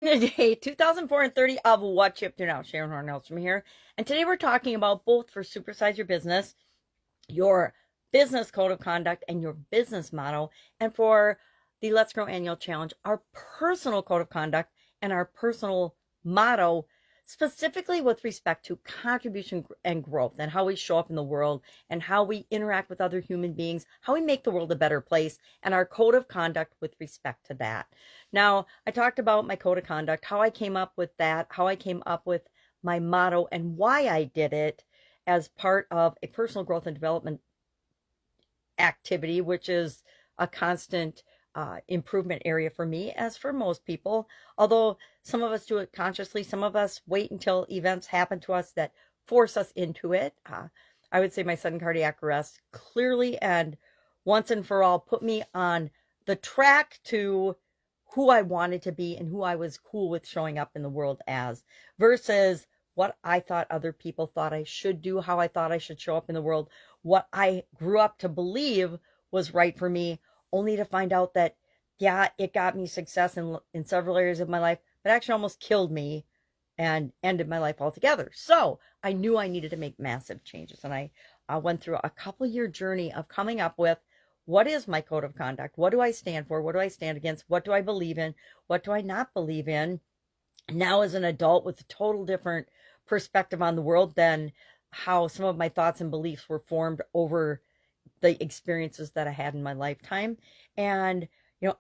Day 2004 and 30 of What You Up To Now. Sharon Horne-Ellstrom here. And today we're talking about both for Supersize Your Business, your business code of conduct, and your business motto. And for the Let's Grow Annual Challenge, our personal code of conduct and our personal motto, specifically with respect to contribution and growth and how we show up in the world and how we interact with other human beings, how we make the world a better place, and our code of conduct with respect to that. Now, I talked about my code of conduct, how I came up with that, how I came up with my motto, and why I did it as part of a personal growth and development activity, which is a constant improvement area for me, as for most people. Although some of us do it consciously, some of us wait until events happen to us that force us into it. I would say my sudden cardiac arrest clearly and once and for all put me on the track to who I wanted to be and who I was cool with showing up in the world as, versus what I thought other people thought I should do, how I thought I should show up in the world, what I grew up to believe was right for me, only to find out that, yeah, it got me success in several areas of my life, but actually almost killed me and ended my life altogether. So I knew I needed to make massive changes. And I went through a couple-year journey of coming up with, what is my code of conduct? What do I stand for? What do I stand against? What do I believe in? What do I not believe in? Now, as an adult with a total different perspective on the world than how some of my thoughts and beliefs were formed over the experiences that I had in my lifetime. And,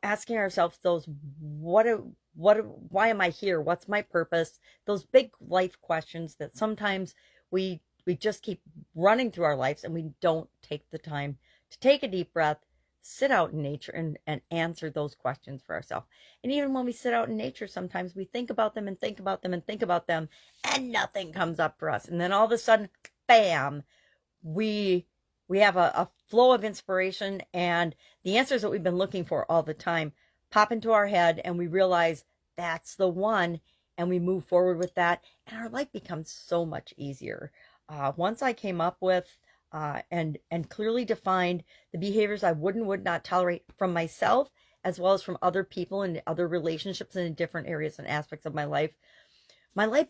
asking ourselves those, why am I here? What's my purpose? Those big life questions that sometimes we just keep running through our lives and we don't take the time to take a deep breath, sit out in nature and answer those questions for ourselves. And even when we sit out in nature, sometimes we think about them and think about them and think about them, and nothing comes up for us. And then all of a sudden, bam, we we have a flow of inspiration, and the answers that we've been looking for all the time pop into our head, and we realize that's the one, and we move forward with that, and our life becomes so much easier. Once I came up with and clearly defined the behaviors I would not tolerate from myself, as well as from other people and other relationships and in different areas and aspects of my life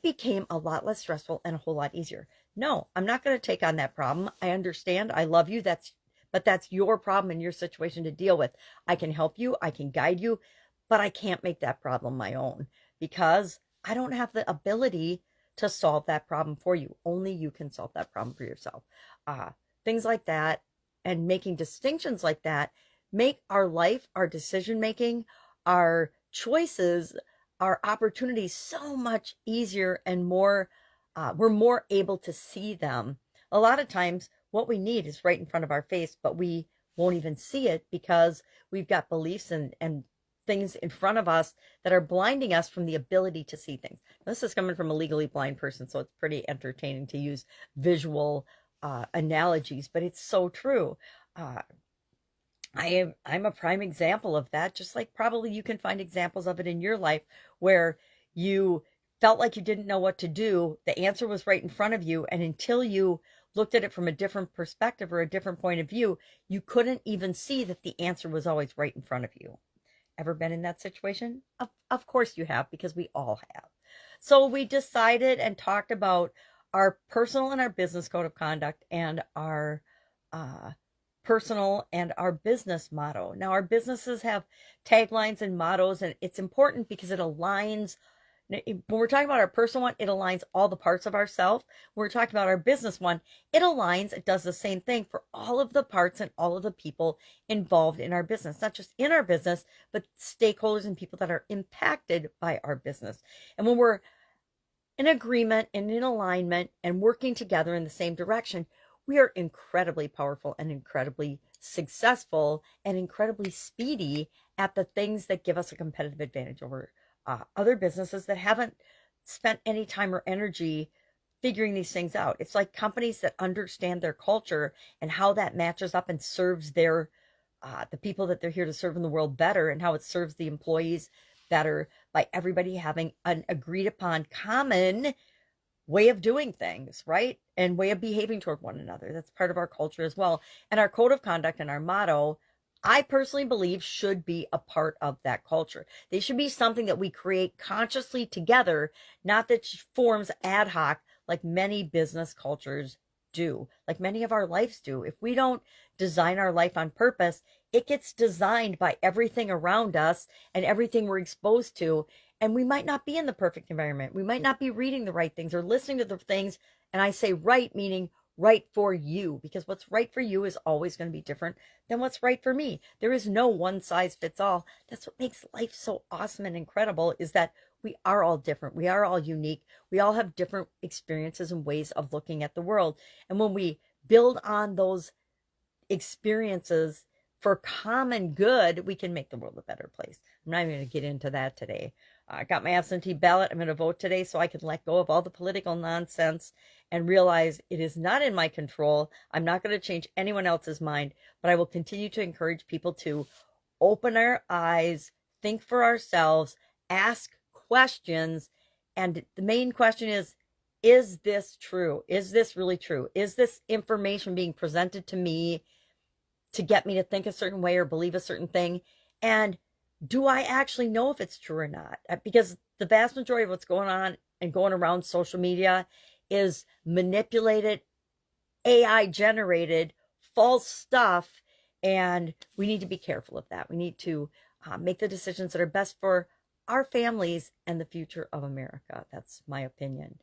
became a lot less stressful and a whole lot easier. No, I'm not going to take on that problem. I understand. I love you. But that's your problem and your situation to deal with. I can help you. I can guide you, but I can't make that problem my own because I don't have the ability to solve that problem for you. Only you can solve that problem for yourself. Uh, Things like that and making distinctions like that make our life, our decision making, our choices, our opportunities so much easier and more, we're more able to see them. A lot of times, what we need is right in front of our face, but we won't even see it because we've got beliefs and things in front of us that are blinding us from the ability to see things. This is coming from a legally blind person, so it's pretty entertaining to use visual analogies, but it's so true. Uh, I'm a prime example of that, just like probably you can find examples of it in your life where you felt like you didn't know what to do. The answer was right in front of you, and until you looked at it from a different perspective or a different point of view, you couldn't even see that the answer was always right in front of you. Ever been in that situation? Of course you have, because we all have. So we decided and talked about our personal and our business code of conduct and our uh, personal and our business motto. Now, our businesses have taglines and mottos, and it's important because it aligns. When we're talking about our personal one, it aligns all the parts of ourself. When we're talking about our business one, it aligns, it does the same thing for all of the parts and all of the people involved in our business, not just in our business, but stakeholders and people that are impacted by our business. And when we're in agreement and in alignment and working together in the same direction, we are incredibly powerful and incredibly successful and incredibly speedy at the things that give us a competitive advantage over other businesses that haven't spent any time or energy figuring these things out. It's like companies that understand their culture and how that matches up and serves their the people that they're here to serve in the world better, and how it serves the employees better by everybody having an agreed upon common way of doing things, right? And way of behaving toward one another. That's part of our culture as well. And our code of conduct and our motto I personally believe should be a part of that culture. They should be something that we create consciously together, not that forms ad hoc like many business cultures do, like many of our lives do. If we don't design our life on purpose, it gets designed by everything around us and everything we're exposed to. And we might not be in the perfect environment. We might not be reading the right things or listening to the things. And I say right, meaning right for you, because what's right for you is always going to be different than what's right for me. There is no one size fits all. That's what makes life so awesome and incredible, is that we are all different. We are all unique. We all have different experiences and ways of looking at the world. And when we build on those experiences for common good, we can make the world a better place. I'm not even going to get into that today. I got my absentee ballot. I'm going to vote today so I can let go of all the political nonsense and realize it is not in my control. I'm not going to change anyone else's mind, but I will continue to encourage people to open our eyes, think for ourselves, ask questions. And the main question is this true? Is this really true? Is this information being presented to me to get me to think a certain way or believe a certain thing? And do I actually know if it's true or not? Because the vast majority of what's going on and going around social media is manipulated, AI generated, false stuff. And we need to be careful of that. We need to make the decisions that are best for our families and the future of America. That's my opinion.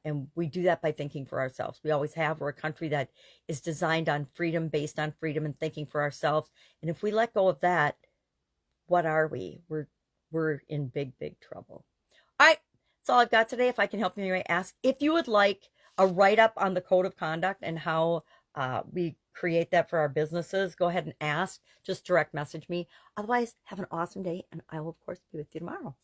And we do that by thinking for ourselves. We always have. We're a country that is designed on freedom, based on freedom and thinking for ourselves. And if we let go of that, what are we? We're in big, big trouble. All right, that's all I've got today. If I can help you anyway, ask. If you would like a write-up on the code of conduct and how we create that for our businesses, go ahead and ask. Just direct message me. Otherwise, have an awesome day, and I will, of course, be with you tomorrow.